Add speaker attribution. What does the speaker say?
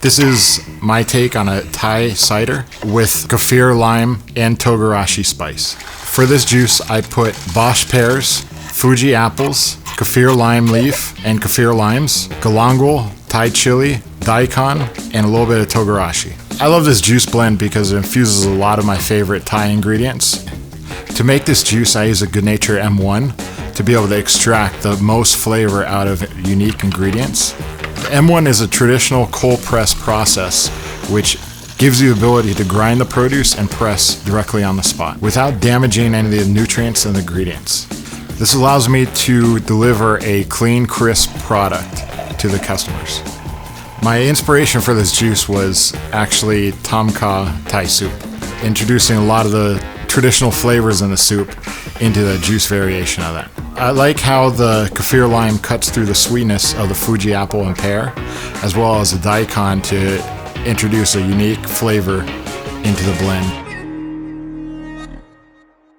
Speaker 1: This is my take on a Thai cider with kaffir lime and togarashi spice. For this juice, I put Bosch pears, Fuji apples, kaffir lime leaf and kaffir limes, galangal, Thai chili, daikon, and a little bit of togarashi. I love this juice blend because it infuses a lot of my favorite Thai ingredients. To make this juice, I use a Good Nature M1 to be able to extract the most flavor out of unique ingredients. M1 is a traditional cold press process which gives you the ability to grind the produce and press directly on the spot without damaging any of the nutrients and the ingredients. This allows me to deliver a clean, crisp product to the customers. My inspiration for this juice was actually Tom Kha Thai soup, introducing a lot of the traditional flavors in the soup into the juice variation of that. I like how the kaffir lime cuts through the sweetness of the Fuji apple and pear, as well as the daikon to introduce a unique flavor into the blend.